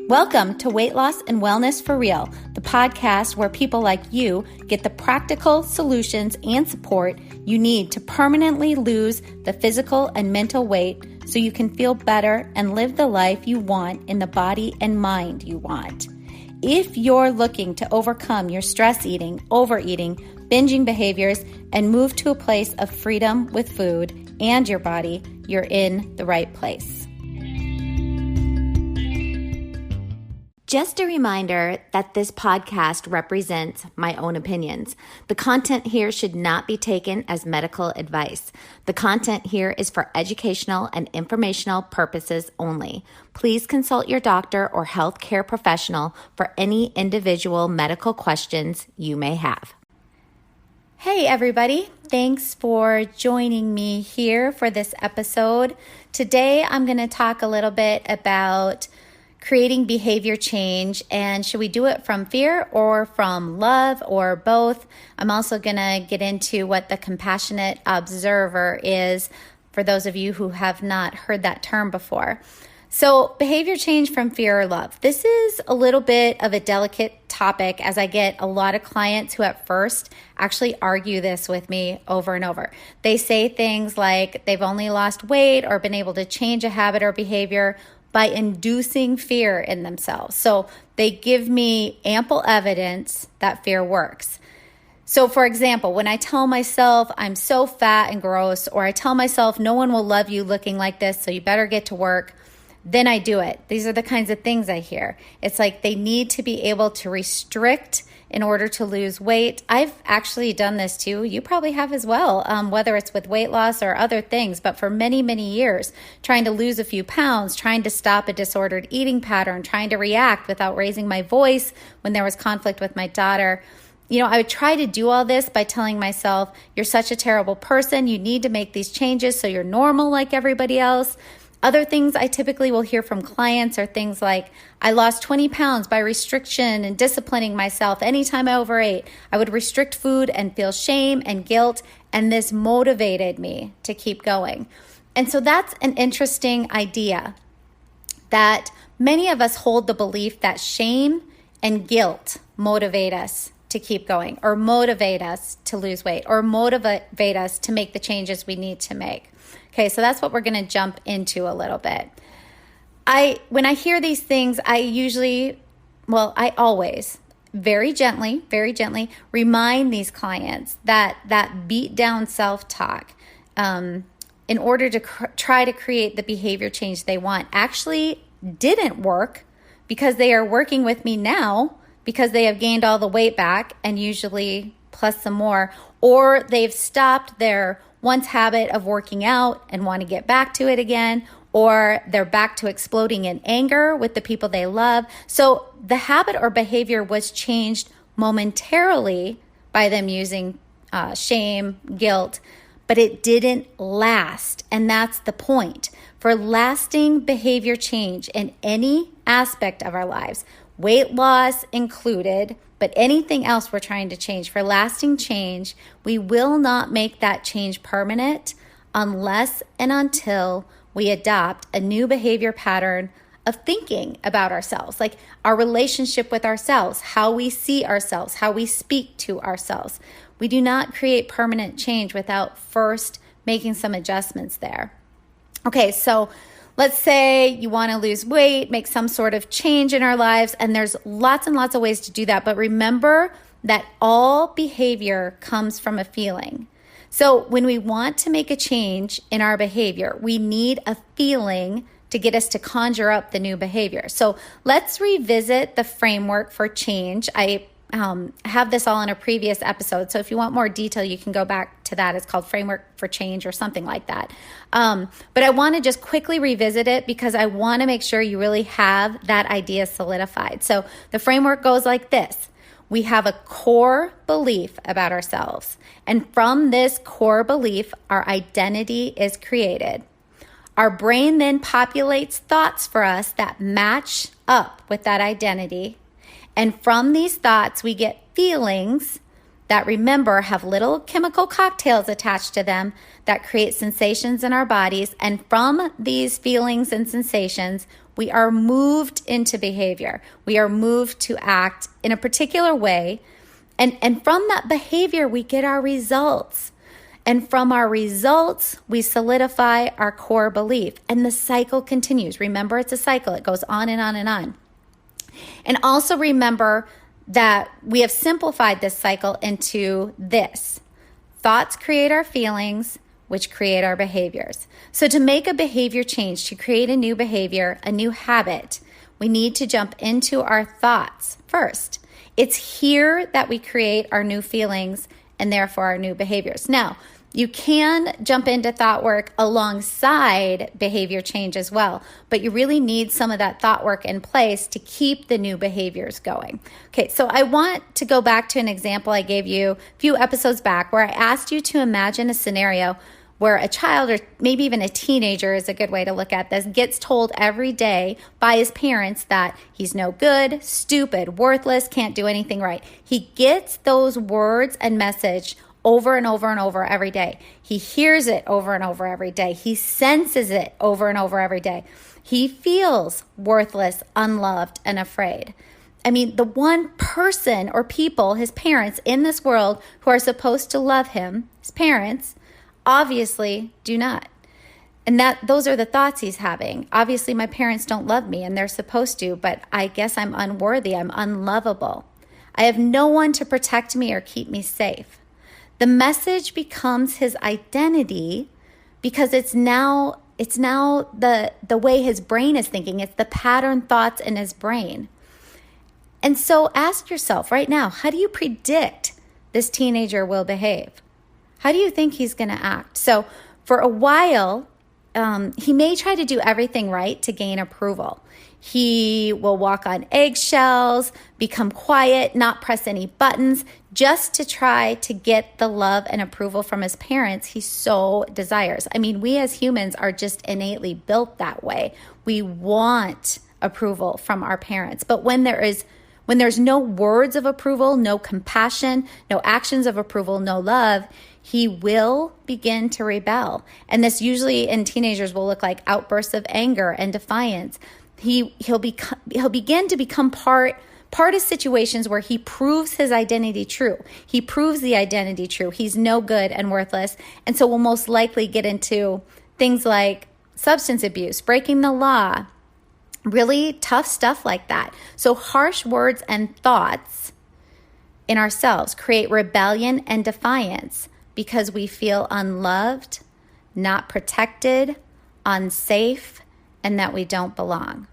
Welcome to Weight Loss and Wellness for Real, the podcast where people like you get the practical solutions and support you need to permanently lose the physical and mental weight so you can feel better and live the life you want in the body and mind you want. If you're looking to overcome your stress eating, overeating, binging behaviors, and move to a place of freedom with food and your body, you're in the right place. Just a reminder that this podcast represents my own opinions. The content here should not be taken as medical advice. The content here is for educational and informational purposes only. Please consult your doctor or healthcare professional for any individual medical questions you may have. Hey everybody, thanks for joining me here for this episode. Today I'm going to talk a little bit about creating behavior change, and should we do it from fear or from love or both? I'm also going to get into what the compassionate observer is for those of you who have not heard that term before. So behavior change from fear or love. This is a little bit of a delicate topic as I get a lot of clients who at first actually argue this with me over and over. They say things like they've only lost weight or been able to change a habit or behavior by inducing fear in themselves. So they give me ample evidence that fear works. So for example, when I tell myself I'm so fat and gross, or I tell myself no one will love you looking like this, so you better get to work, then I do it. These are the kinds of things I hear. It's like they need to be able to restrict in order to lose weight. I've actually done this too. You probably have as well, whether it's with weight loss or other things. But for many, many years, trying to lose a few pounds, trying to stop a disordered eating pattern, trying to react without raising my voice when there was conflict with my daughter. You know, I would try to do all this by telling myself, you're such a terrible person. You need to make these changes so you're normal like everybody else. Other things I typically will hear from clients are things like, I lost 20 pounds by restriction and disciplining myself. Anytime I overate, I would restrict food and feel shame and guilt, and this motivated me to keep going. And so that's an interesting idea, that many of us hold the belief that shame and guilt motivate us to keep going, or motivate us to lose weight, or motivate us to make the changes we need to make. Okay, so that's what we're going to jump into a little bit. When I hear these things, I always very gently remind these clients that beat down self-talk in order to try to create the behavior change they want actually didn't work, because they are working with me now because they have gained all the weight back and usually plus some more, or they've stopped their once habit of working out and want to get back to it again, or they're back to exploding in anger with the people they love. So the habit or behavior was changed momentarily by them using shame, guilt, but it didn't last. And that's the point. For lasting behavior change in any aspect of our lives, weight loss included, but anything else we're trying to change, for lasting change, we will not make that change permanent unless and until we adopt a new behavior pattern of thinking about ourselves, like our relationship with ourselves, how we see ourselves, how we speak to ourselves. We do not create permanent change without first making some adjustments there. Okay, so let's say you want to lose weight, make some sort of change in our lives, and there's lots and lots of ways to do that. But remember that all behavior comes from a feeling. So when we want to make a change in our behavior, we need a feeling to get us to conjure up the new behavior. So let's revisit the framework for change. I have this all in a previous episode. So if you want more detail, you can go back to that. It's called Framework for Change or something like that. But I want to just quickly revisit it because I want to make sure you really have that idea solidified. So the framework goes like this. We have a core belief about ourselves. And from this core belief, our identity is created. Our brain then populates thoughts for us that match up with that identity. And from these thoughts, we get feelings that, remember, have little chemical cocktails attached to them that create sensations in our bodies. And from these feelings and sensations, We are moved into behavior. We are moved to act in a particular way. And from that behavior, we get our results. And from our results, we solidify our core belief. And the cycle continues. Remember, it's a cycle. It goes on and on and on. And also remember that we have simplified this cycle into this. Thoughts create our feelings, which create our behaviors. So to make a behavior change, to create a new behavior, a new habit, we need to jump into our thoughts first. It's here that we create our new feelings and therefore our new behaviors. Now, you can jump into thought work alongside behavior change as well, but you really need some of that thought work in place to keep the new behaviors going. Okay, so I want to go back to an example I gave you a few episodes back where I asked you to imagine a scenario where a child or maybe even a teenager is a good way to look at this, gets told every day by his parents that he's no good, stupid, worthless, can't do anything right. He gets those words and message over and over and over every day. He hears it over and over every day. He senses it over and over every day. He feels worthless, unloved, and afraid. I mean, the one person or people, his parents in this world who are supposed to love him, his parents, obviously do not. And those are the thoughts he's having. Obviously, my parents don't love me and they're supposed to, but I guess I'm unworthy. I'm unlovable. I have no one to protect me or keep me safe. The message becomes his identity because it's now the way his brain is thinking. It's the pattern thoughts in his brain. And so ask yourself right now, how do you predict this teenager will behave? How do you think he's going to act? So for a while, he may try to do everything right to gain approval. He will walk on eggshells, become quiet, not press any buttons, just to try to get the love and approval from his parents he so desires. I mean, we as humans are just innately built that way. We want approval from our parents. But when there's no words of approval, no compassion, no actions of approval, no love, he will begin to rebel. And this usually in teenagers will look like outbursts of anger and defiance. He'll begin to become part of situations where he proves his identity true. He proves the identity true. He's no good and worthless. And so we'll most likely get into things like substance abuse, breaking the law, really tough stuff like that. So harsh words and thoughts in ourselves create rebellion and defiance because we feel unloved, not protected, unsafe, and that we don't belong.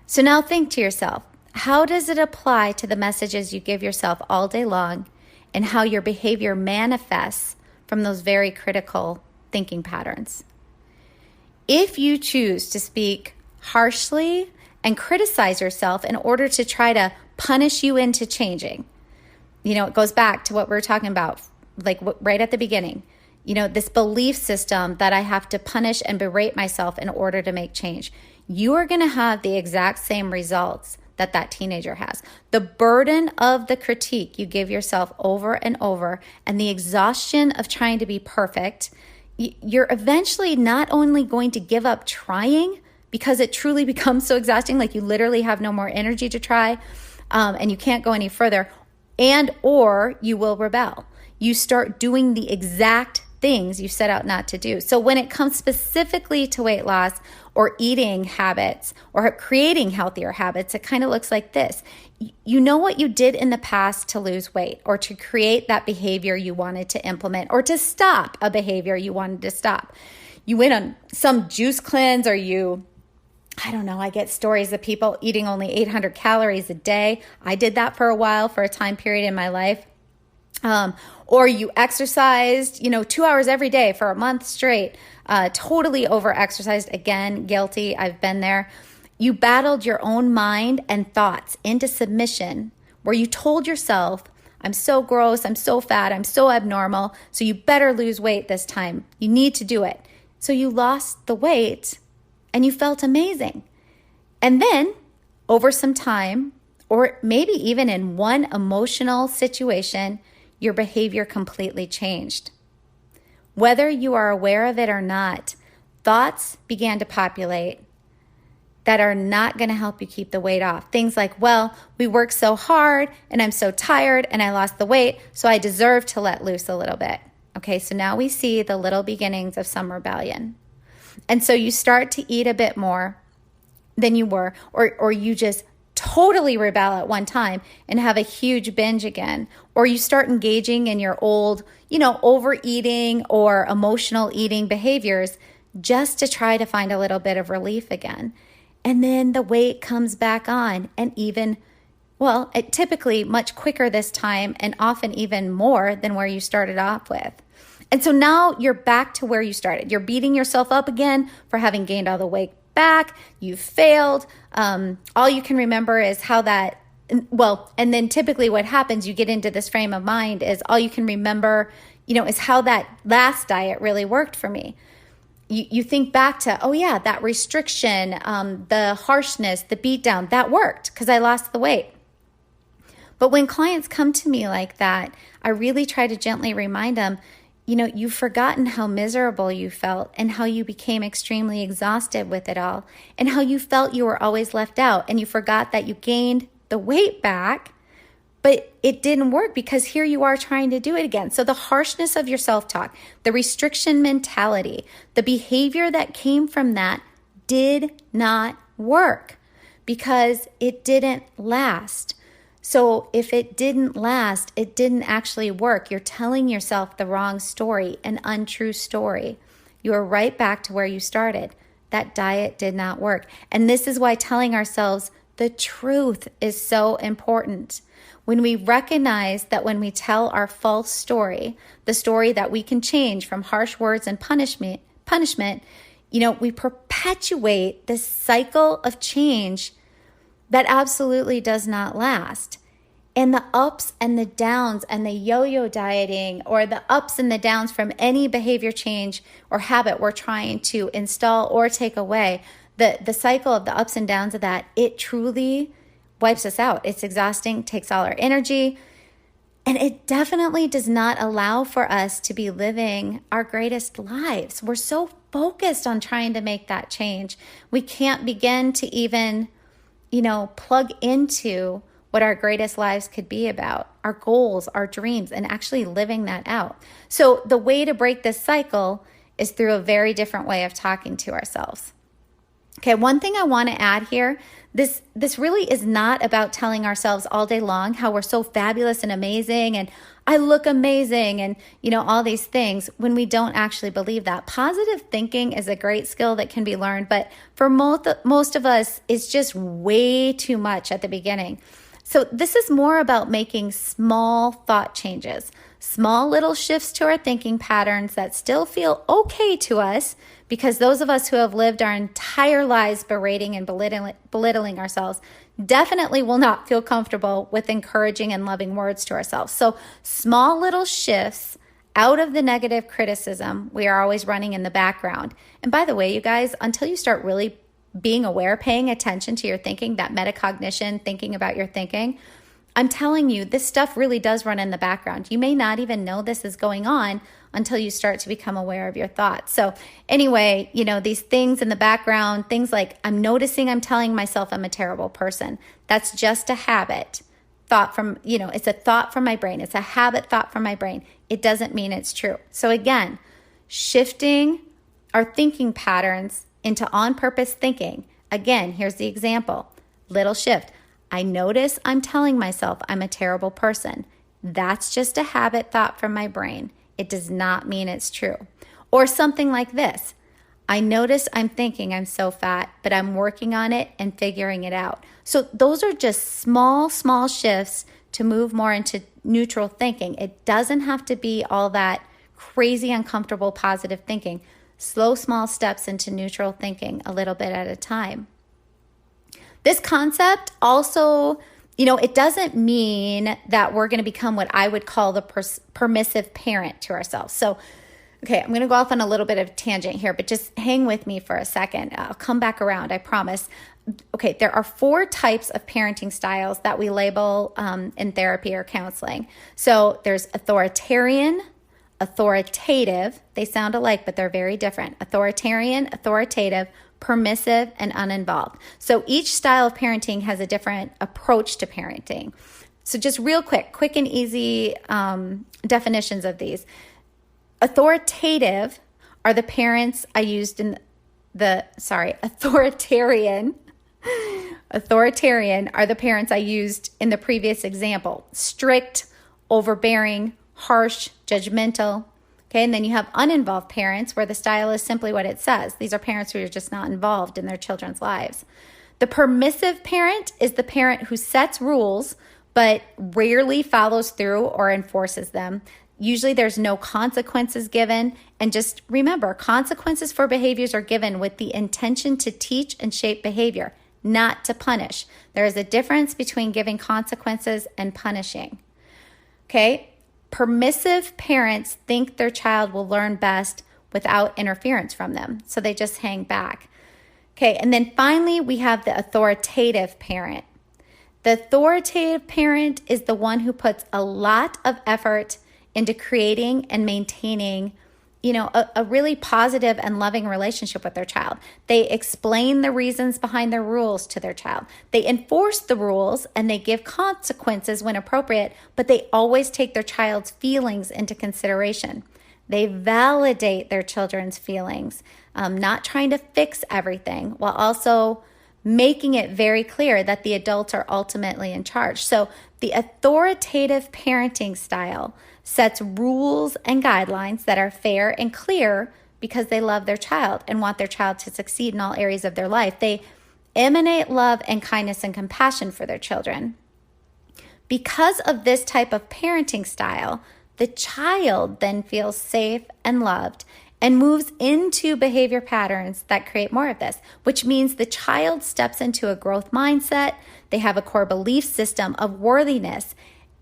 So now think to yourself, how does it apply to the messages you give yourself all day long and how your behavior manifests from those very critical thinking patterns? If you choose to speak harshly and criticize yourself in order to try to punish you into changing, it goes back to what we were talking about, like right at the beginning. This belief system that I have to punish and berate myself in order to make change. You are going to have the exact same results that teenager has. The burden of the critique you give yourself over and over and the exhaustion of trying to be perfect, you're eventually not only going to give up trying because it truly becomes so exhausting, like you literally have no more energy to try and you can't go any further, or you will rebel. You start doing the exact things you set out not to do. So when it comes specifically to weight loss or eating habits or creating healthier habits, it kind of looks like this. You know what you did in the past to lose weight or to create that behavior you wanted to implement or to stop a behavior you wanted to stop. You went on some juice cleanse or I get stories of people eating only 800 calories a day. I did that for a while, for a time period in my life. Or you exercised, 2 hours every day for a month straight, totally over-exercised. Again, guilty. I've been there. You battled your own mind and thoughts into submission where you told yourself, I'm so gross, I'm so fat, I'm so abnormal, so you better lose weight this time. You need to do it. So you lost the weight and you felt amazing. And then over some time, or maybe even in one emotional situation, your behavior completely changed. Whether you are aware of it or not, thoughts began to populate that are not going to help you keep the weight off. Things like, well, we worked so hard and I'm so tired and I lost the weight, so I deserve to let loose a little bit. Okay, so now we see the little beginnings of some rebellion. And so you start to eat a bit more than you were, or you just totally rebel at one time and have a huge binge again, or you start engaging in your old, overeating or emotional eating behaviors just to try to find a little bit of relief again. And then the weight comes back on, and typically much quicker this time, and often even more than where you started off with. And so now you're back to where you started. You're beating yourself up again for having gained all the weight back. You failed. All you can remember is how that, and then typically what happens, you get into this frame of mind is all you can remember, is how that last diet really worked for me. You think back to, oh yeah, that restriction, the harshness, the beatdown, that worked because I lost the weight. But when clients come to me like that, I really try to gently remind them, you've forgotten how miserable you felt and how you became extremely exhausted with it all and how you felt you were always left out, and you forgot that you gained the weight back, but it didn't work because here you are trying to do it again. So the harshness of your self-talk, the restriction mentality, the behavior that came from that did not work because it didn't last. So if it didn't last, it didn't actually work. You're telling yourself the wrong story, an untrue story. You are right back to where you started. That diet did not work. And this is why telling ourselves the truth is so important. When we recognize that when we tell our false story, the story that we can change from harsh words and punishment, we perpetuate this cycle of change that absolutely does not last. And the ups and the downs and the yo-yo dieting, or the ups and the downs from any behavior change or habit we're trying to install or take away, the cycle of the ups and downs of that, it truly wipes us out. It's exhausting, takes all our energy, and it definitely does not allow for us to be living our greatest lives. We're so focused on trying to make that change. We can't begin to even plug into what our greatest lives could be about, our goals, our dreams, and actually living that out. So the way to break this cycle is through a very different way of talking to ourselves. Okay, one thing I want to add here, this really is not about telling ourselves all day long how we're so fabulous and amazing and I look amazing and, all these things when we don't actually believe that. Positive thinking is a great skill that can be learned, but for most of us, it's just way too much at the beginning. So this is more about making small thought changes, small little shifts to our thinking patterns that still feel okay to us, because those of us who have lived our entire lives berating and belittling ourselves definitely will not feel comfortable with encouraging and loving words to ourselves. So small little shifts out of the negative criticism we are always running in the background. And by the way, you guys, until you start really being aware, paying attention to your thinking, that metacognition, thinking about your thinking, I'm telling you, this stuff really does run in the background. You may not even know this is going on until you start to become aware of your thoughts. So anyway, these things in the background, things like I'm noticing I'm telling myself I'm a terrible person. That's just a habit thought from, it's a thought from my brain. It's a habit thought from my brain. It doesn't mean it's true. So again, shifting our thinking patterns into on-purpose thinking. Again, here's the example. Little shift. I notice I'm telling myself I'm a terrible person. That's just a habit thought from my brain. It does not mean it's true. Or something like this. I notice I'm thinking I'm so fat, but I'm working on it and figuring it out. So those are just small shifts to move more into neutral thinking. It doesn't have to be all that crazy, uncomfortable, positive thinking. Slow, small steps into neutral thinking a little bit at a time. This concept also, it doesn't mean that we're going to become what I would call the permissive parent to ourselves. So, okay, I'm going to go off on a little bit of a tangent here, but just hang with me for a second. I'll come back around, I promise. Okay, there are 4 types of parenting styles that we label in therapy or counseling. So there's authoritarian, authoritative. They sound alike, but they're very different. Authoritarian, authoritative, permissive, and uninvolved. So each style of parenting has a different approach to parenting. So just real quick and easy definitions of these. Authoritative are the parents I used in Authoritarian are the parents I used in the previous example. Strict, overbearing, harsh, judgmental. Okay, and then you have uninvolved parents where the style is simply what it says. These are parents who are just not involved in their children's lives. The permissive parent is the parent who sets rules but rarely follows through or enforces them. Usually there's no consequences given. And just remember, consequences for behaviors are given with the intention to teach and shape behavior, not to punish. There is a difference between giving consequences and punishing. Okay? Permissive parents think their child will learn best without interference from them, so they just hang back. Okay, and then finally, we have the authoritative parent. The authoritative parent is the one who puts a lot of effort into creating and maintaining, a really positive and loving relationship with their child. They explain the reasons behind their rules to their child. They enforce the rules and they give consequences when appropriate, but they always take their child's feelings into consideration. They validate their children's feelings, not trying to fix everything, while also making it very clear that the adults are ultimately in charge. So the authoritative parenting style sets rules and guidelines that are fair and clear because they love their child and want their child to succeed in all areas of their life. They emanate love and kindness and compassion for their children. Because of this type of parenting style, the child then feels safe and loved and moves into behavior patterns that create more of this, which means the child steps into a growth mindset. They have a core belief system of worthiness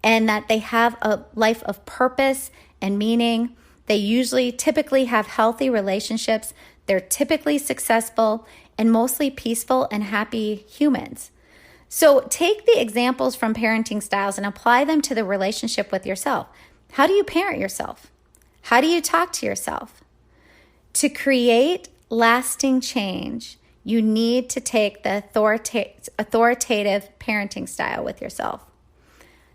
and that they have a life of purpose and meaning. They typically have healthy relationships. They're typically successful and mostly peaceful and happy humans. So take the examples from parenting styles and apply them to the relationship with yourself. How do you parent yourself? How do you talk to yourself? To create lasting change, you need to take the authoritative parenting style with yourself.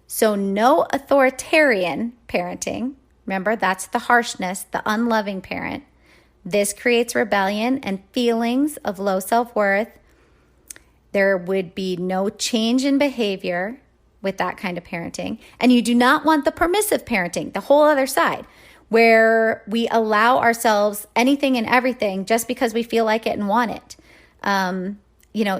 So no authoritarian parenting. Remember, that's the harshness, the unloving parent. This creates rebellion and feelings of low self-worth. There would be no change in behavior with that kind of parenting. And you do not want the permissive parenting, the whole other side, where we allow ourselves anything and everything just because we feel like it and want it.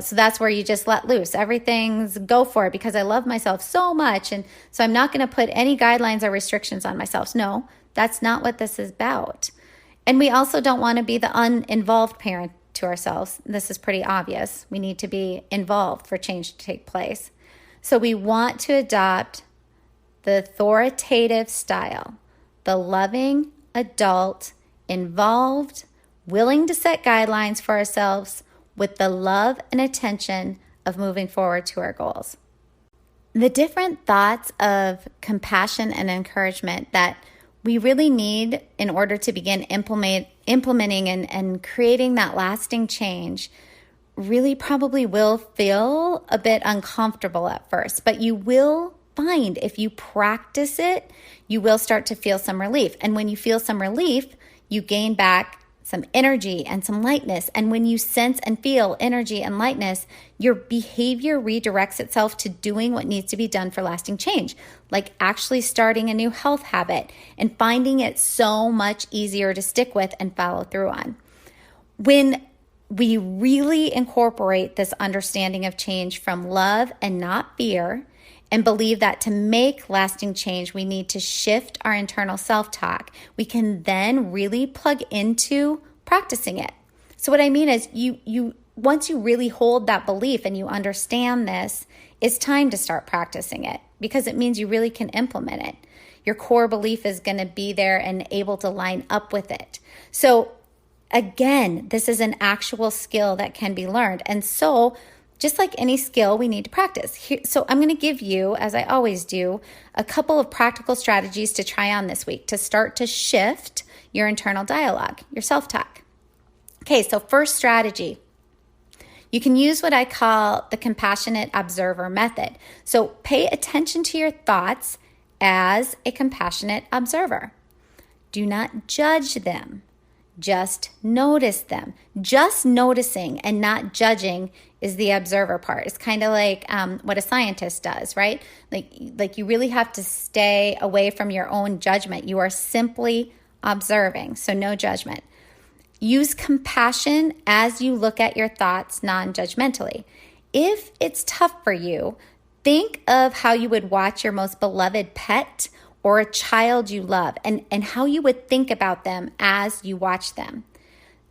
So that's where you just let loose. Everything's go for it because I love myself so much. And so I'm not going to put any guidelines or restrictions on myself. No, that's not what this is about. And we also don't want to be the uninvolved parent to ourselves. This is pretty obvious. We need to be involved for change to take place. So we want to adopt the authoritative style, the loving, adult, involved, willing to set guidelines for ourselves with the love and attention of moving forward to our goals. The different thoughts of compassion and encouragement that we really need in order to begin implementing and creating that lasting change really probably will feel a bit uncomfortable at first, but you will find if you practice it, you will start to feel some relief. And when you feel some relief, you gain back some energy and some lightness. And when you sense and feel energy and lightness, your behavior redirects itself to doing what needs to be done for lasting change, like actually starting a new health habit and finding it so much easier to stick with and follow through on. When we really incorporate this understanding of change from love and not fear, and believe that to make lasting change, we need to shift our internal self-talk, we can then really plug into practicing it. So what I mean is you once you really hold that belief and you understand this, it's time to start practicing it because it means you really can implement it. Your core belief is going to be there and able to line up with it. So again, this is an actual skill that can be learned. And so just like any skill, we need to practice. So I'm going to give you, as I always do, a couple of practical strategies to try on this week to start to shift your internal dialogue, your self-talk. Okay, so first strategy, You can use what I call the compassionate observer method. So pay attention to your thoughts as a compassionate observer. Do not judge them. Just notice them. Just noticing and not judging is the observer part. It's kind of like what a scientist does, right? Like you really have to stay away from your own judgment. You are simply observing, so no judgment. Use compassion as you look at your thoughts non-judgmentally. If it's tough for you, think of how you would watch your most beloved pet or a child you love and how you would think about them as you watch them.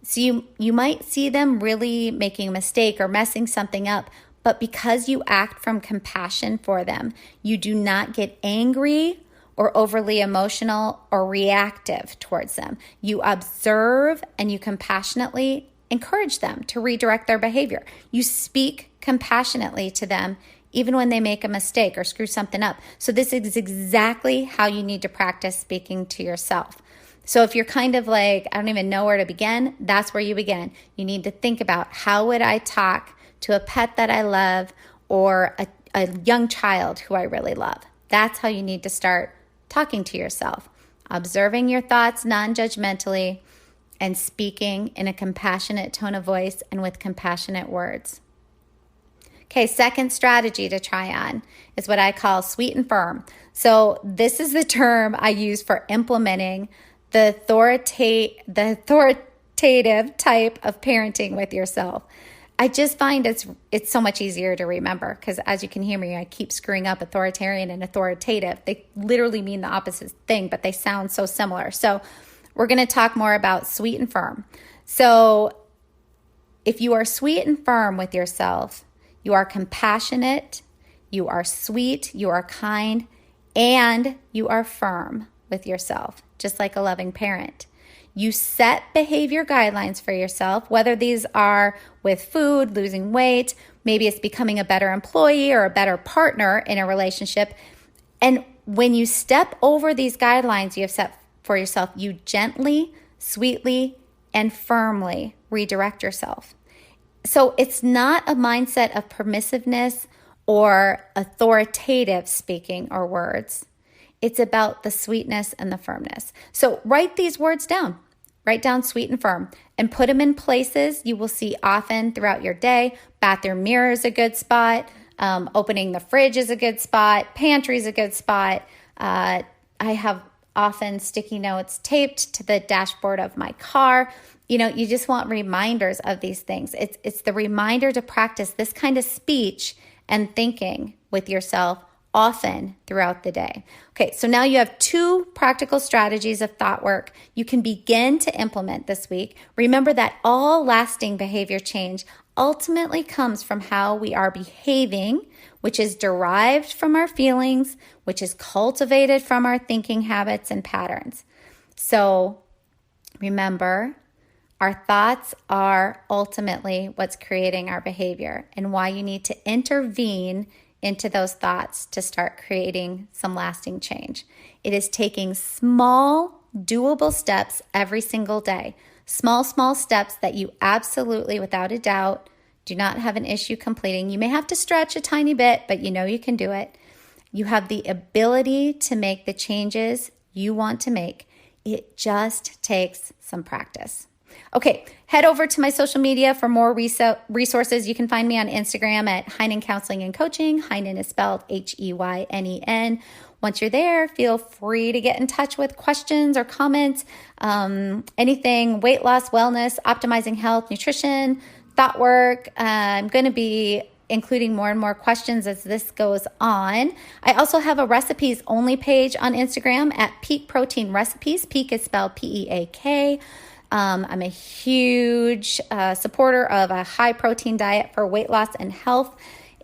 So you might see them really making a mistake or messing something up, but because you act from compassion for them, you do not get angry or overly emotional or reactive towards them. You observe and you compassionately encourage them to redirect their behavior. You speak compassionately to them even when they make a mistake or screw something up. So this is exactly how you need to practice speaking to yourself. So if you're kind of like, I don't even know where to begin, that's where you begin. You need to think about, how would I talk to a pet that I love or a young child who I really love? That's how you need to start talking to yourself, observing your thoughts non-judgmentally and speaking in a compassionate tone of voice and with compassionate words. Okay, second strategy to try on is what I call sweet and firm. So this is the term I use for implementing the authoritative type of parenting with yourself. I just find it's so much easier to remember because, as you can hear me, I keep screwing up authoritarian and authoritative. They literally mean the opposite thing, but they sound so similar. So we're going to talk more about sweet and firm. So if you are sweet and firm with yourself, you are compassionate, you are sweet, you are kind, and you are firm with yourself, just like a loving parent. You set behavior guidelines for yourself, whether these are with food, losing weight, maybe it's becoming a better employee or a better partner in a relationship. And when you step over these guidelines you have set for yourself, you gently, sweetly, and firmly redirect yourself. So it's not a mindset of permissiveness or authoritative speaking or words. It's about the sweetness and the firmness. So write these words down. Write down sweet and firm and put them in places you will see often throughout your day. Bathroom mirror is a good spot. Opening the fridge is a good spot. Pantry is a good spot. I have often sticky notes taped to the dashboard of my car. You know, you just want reminders of these things. It's the reminder to practice this kind of speech and thinking with yourself often throughout the day. Okay, so now you have 2 practical strategies of thought work you can begin to implement this week. Remember that all lasting behavior change ultimately comes from how we are behaving, which is derived from our feelings, which is cultivated from our thinking habits and patterns. So remember, our thoughts are ultimately what's creating our behavior and why you need to intervene into those thoughts to start creating some lasting change. It is taking small, doable steps every single day. Small steps that you absolutely, without a doubt, do not have an issue completing. You may have to stretch a tiny bit, but you know you can do it. You have the ability to make the changes you want to make. It just takes some practice. Okay, head over to my social media for more resources. You can find me on Instagram at Heinen Counseling and Coaching. Heinen is spelled Heynen. Once you're there, feel free to get in touch with questions or comments, anything weight loss, wellness, optimizing health, nutrition, thought work. I'm going to be including more and more questions as this goes on. I also have a recipes only page on Instagram at Peak Protein Recipes. Peak is spelled Peak. I'm a huge supporter of a high protein diet for weight loss and health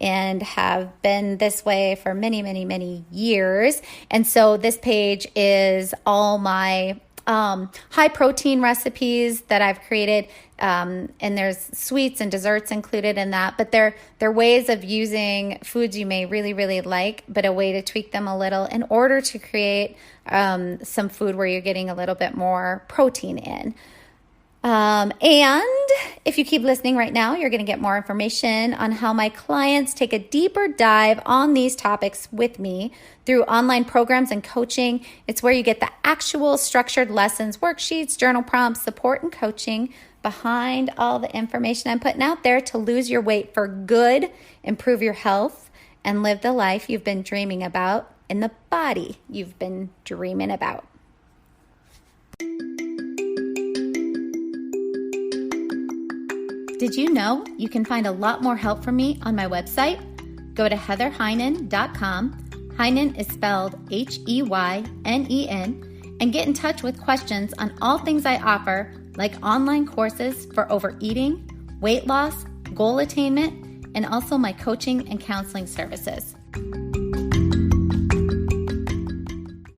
and have been this way for many, many, many years. And so this page is all my high protein recipes that I've created. And there's sweets and desserts included in that, but they're ways of using foods you may really, really like, but a way to tweak them a little in order to create some food where you're getting a little bit more protein in. And if you keep listening right now, you're going to get more information on how my clients take a deeper dive on these topics with me through online programs and coaching. It's where you get the actual structured lessons, worksheets, journal prompts, support, and coaching behind all the information I'm putting out there to lose your weight for good, improve your health, and live the life you've been dreaming about in the body you've been dreaming about. Did you know you can find a lot more help from me on my website? Go to heatherheynen.com. Heynen is spelled Heynen, and get in touch with questions on all things I offer, like online courses for overeating, weight loss, goal attainment, and also my coaching and counseling services.